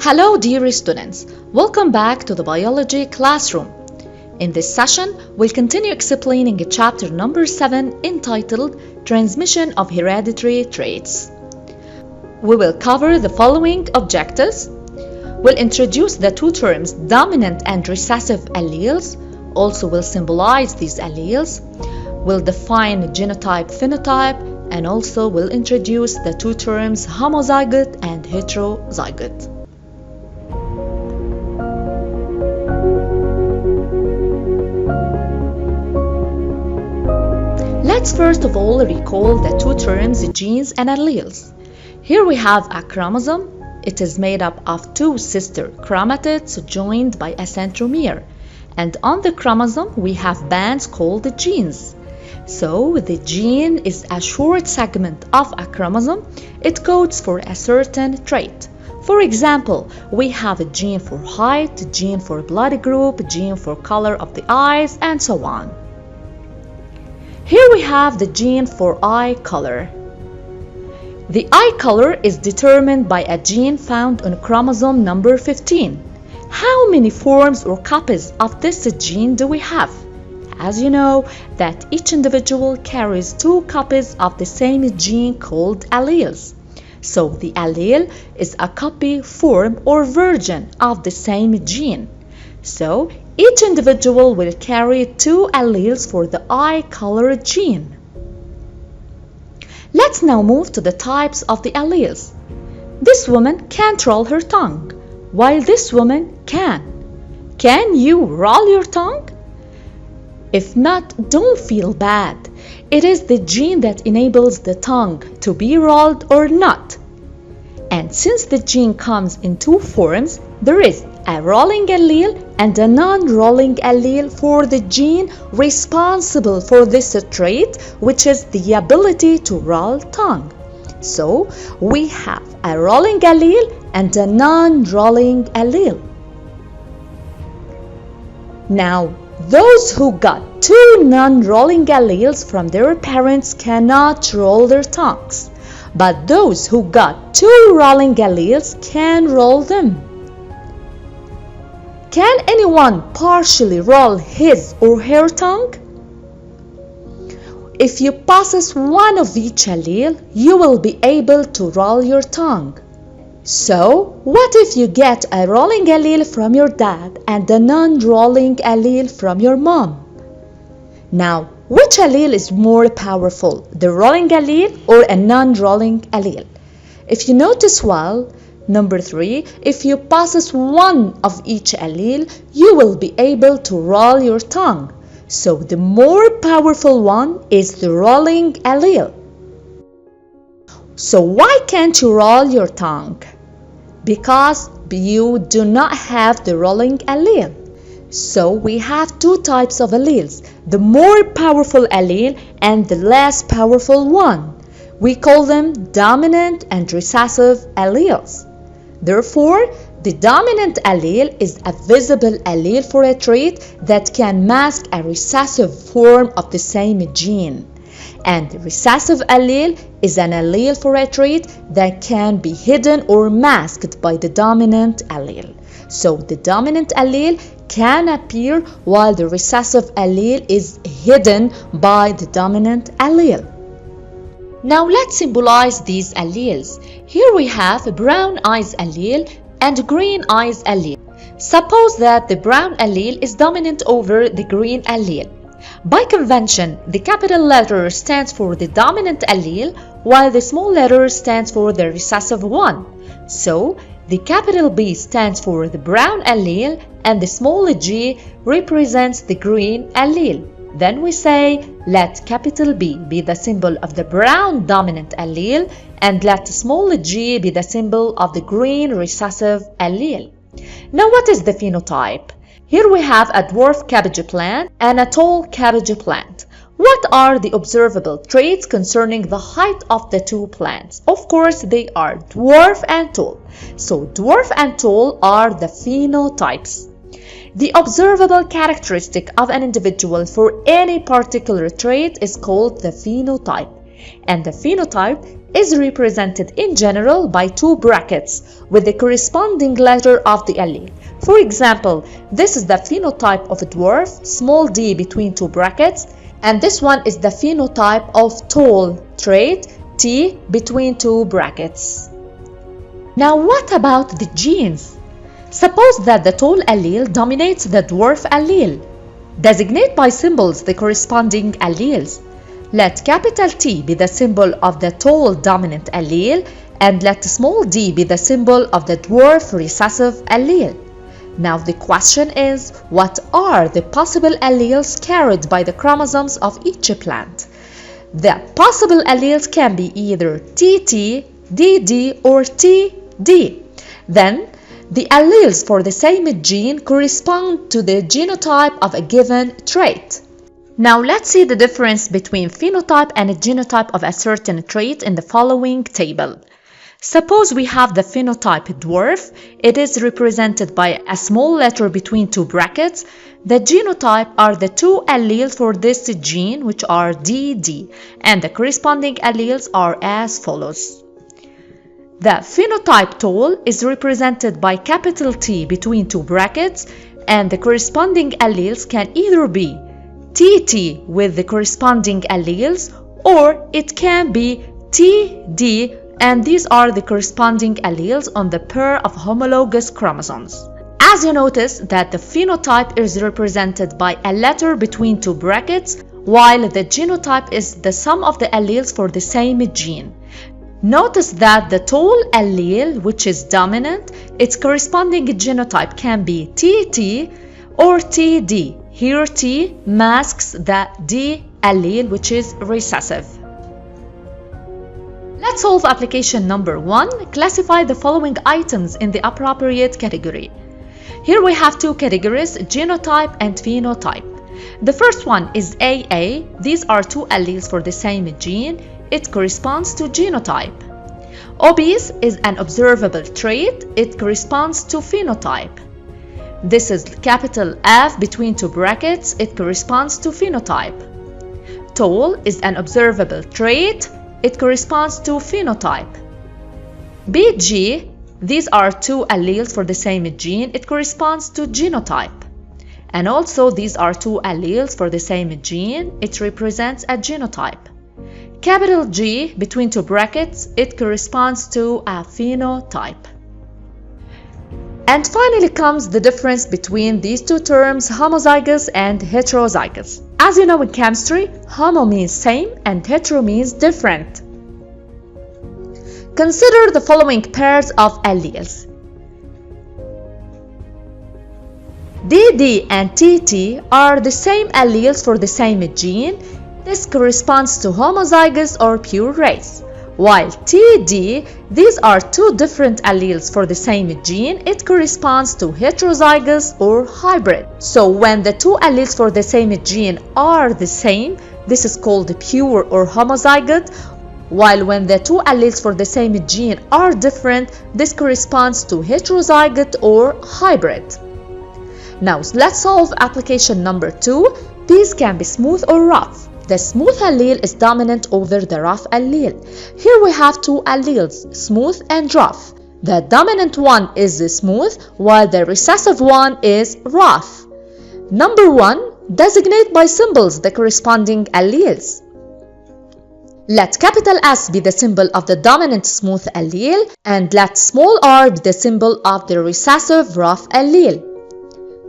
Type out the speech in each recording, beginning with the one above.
Hello dear students, welcome back to the biology classroom. In this session, we'll continue explaining chapter number 7 entitled Transmission of Hereditary Traits. We will cover the following objectives. We'll introduce the two terms dominant and recessive alleles, also will symbolize these alleles. We'll define genotype, phenotype, and also will introduce the two terms homozygous and heterozygous. Let's first of all recall the two terms genes and alleles. Here we have a chromosome. It is made up of two sister chromatids joined by a centromere. And on the chromosome we have bands called the genes. So the gene is a short segment of a chromosome. It codes for a certain trait. For example, we have a gene for height, a gene for blood group, a gene for color of the eyes, and so on. Here we have the gene for eye color. The eye color is determined by a gene found on chromosome number 15. How many forms or copies of this gene do we have? As you know, that each individual carries two copies of the same gene called alleles. So the allele is a copy, form, or version of the same gene. So each individual will carry two alleles for the eye color gene. Let's now move to the types of the alleles. This woman can't roll her tongue, while this woman can. Can you roll your tongue? If not, don't feel bad. It is the gene that enables the tongue to be rolled or not. And since the gene comes in two forms, there is a rolling allele and a non-rolling allele for the gene responsible for this trait, which is the ability to roll tongue. So we have a rolling allele and a non-rolling allele. Now, those who got two non-rolling alleles from their parents cannot roll their tongues, but those who got two rolling alleles can roll them. Can anyone partially roll his or her tongue? If you possess one of each allele, you will be able to roll your tongue. So, what if you get a rolling allele from your dad and a non-rolling allele from your mom? Now, which allele is more powerful, the rolling allele or a non-rolling allele? If you notice well, number 3, if you possess one of each allele, you will be able to roll your tongue. So the more powerful one is the rolling allele. So why can't you roll your tongue? Because you do not have the rolling allele. So we have two types of alleles, the more powerful allele and the less powerful one. We call them dominant and recessive alleles. Therefore, the dominant allele is a visible allele for a trait that can mask a recessive form of the same gene. And the recessive allele is an allele for a trait that can be hidden or masked by the dominant allele. So the dominant allele can appear while the recessive allele is hidden by the dominant allele. Now let's symbolize these alleles. Here we have a brown eyes allele and green eyes allele. Suppose that the brown allele is dominant over the green allele. By convention, the capital letter stands for the dominant allele while the small letter stands for the recessive one. So, the capital B stands for the brown allele and the small g represents the green allele. Then we say, let capital B be the symbol of the brown dominant allele and let small g be the symbol of the green recessive allele. Now what is the phenotype? Here we have a dwarf cabbage plant and a tall cabbage plant. What are the observable traits concerning the height of the two plants? Of course, they are dwarf and tall. So dwarf and tall are the phenotypes. The observable characteristic of an individual for any particular trait is called the phenotype. and the phenotype is represented in general by two brackets with the corresponding letter of the allele. For example, this is the phenotype of a dwarf, small d between two brackets, and this one is the phenotype of tall trait, T between two brackets. Now what about the genes? Suppose that the tall allele dominates the dwarf allele. Designate by symbols the corresponding alleles. Let capital T be the symbol of the tall dominant allele and let small d be the symbol of the dwarf recessive allele. Now the question is, what are the possible alleles carried by the chromosomes of each plant? The possible alleles can be either TT, DD or TD. Then the alleles for the same gene correspond to the genotype of a given trait. Now let's see the difference between phenotype and genotype of a certain trait in the following table. Suppose we have the phenotype dwarf. It is represented by a small letter between two brackets. The genotype are the two alleles for this gene, which are DD, and the corresponding alleles are as follows. The phenotype tall is represented by capital T between two brackets, and the corresponding alleles can either be TT with the corresponding alleles, or it can be TD, and these are the corresponding alleles on the pair of homologous chromosomes. As you notice that the phenotype is represented by a letter between two brackets, while the genotype is the sum of the alleles for the same gene. Notice that the tall allele, which is dominant, its corresponding genotype can be TT or TD. Here T masks the D allele, which is recessive. Let's solve application number 1. Classify the following items in the appropriate category. Here we have two categories, genotype and phenotype. The first one is AA. These are two alleles for the same gene. It corresponds to genotype. Obese is an observable trait. It corresponds to phenotype. This is capital F between two brackets. It corresponds to phenotype. Tall is an observable trait. It corresponds to phenotype. BG, these are two alleles for the same gene. It corresponds to genotype. And also these are two alleles for the same gene. It represents a genotype. Capital G between two brackets, it corresponds to a phenotype. And finally comes the difference between these two terms, homozygous and heterozygous. As you know in chemistry, homo means same and hetero means different. Consider the following pairs of alleles. DD and TT are the same alleles for the same gene. This corresponds to homozygous or pure race. While TD, these are two different alleles for the same gene. It corresponds to heterozygous or hybrid. So when the two alleles for the same gene are the same, this is called pure or homozygote. While when the two alleles for the same gene are different, this corresponds to heterozygote or hybrid. Now let's solve application number 2. These can be smooth or rough. The smooth allele is dominant over the rough allele. Here we have two alleles, smooth and rough. The dominant one is smooth, while the recessive one is rough. Number 1, designate by symbols the corresponding alleles. Let capital S be the symbol of the dominant smooth allele, and let small r be the symbol of the recessive rough allele.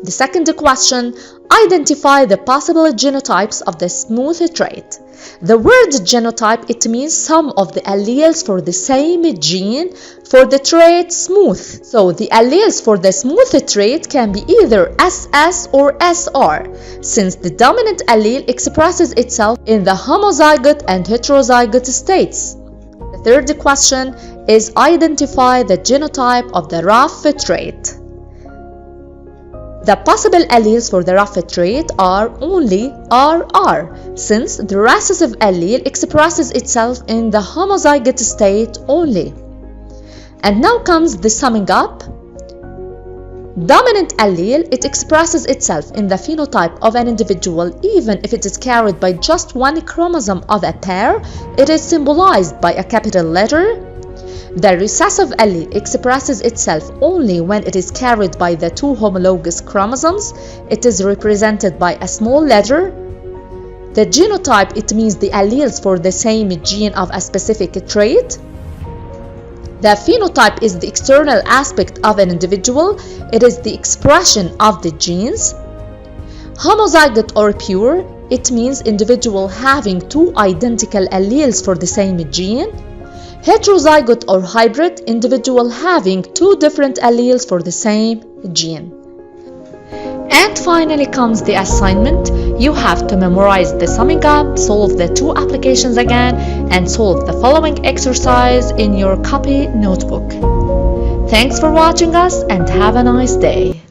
The second question, identify the possible genotypes of the smooth trait. The word genotype, it means sum of the alleles for the same gene for the trait smooth. So the alleles for the smooth trait can be either SS or SR, since the dominant allele expresses itself in the homozygote and heterozygote states. The third question is identify the genotype of the rough trait. The possible alleles for the rough trait are only RR, since the recessive allele expresses itself in the homozygote state only. And now comes the summing up. Dominant allele, it expresses itself in the phenotype of an individual even if it is carried by just one chromosome of a pair. It is symbolized by a capital letter. The recessive allele expresses itself only when it is carried by the two homologous chromosomes. It is represented by a small letter. The genotype, it means the alleles for the same gene of a specific trait. The phenotype is the external aspect of an individual. It is the expression of the genes. Homozygous or pure, it means individual having two identical alleles for the same gene. Heterozygous or hybrid, individual having two different alleles for the same gene. And finally comes the assignment. You have to memorize the summing up, solve the two applications again, and solve the following exercise in your copy notebook. Thanks for watching us and have a nice day.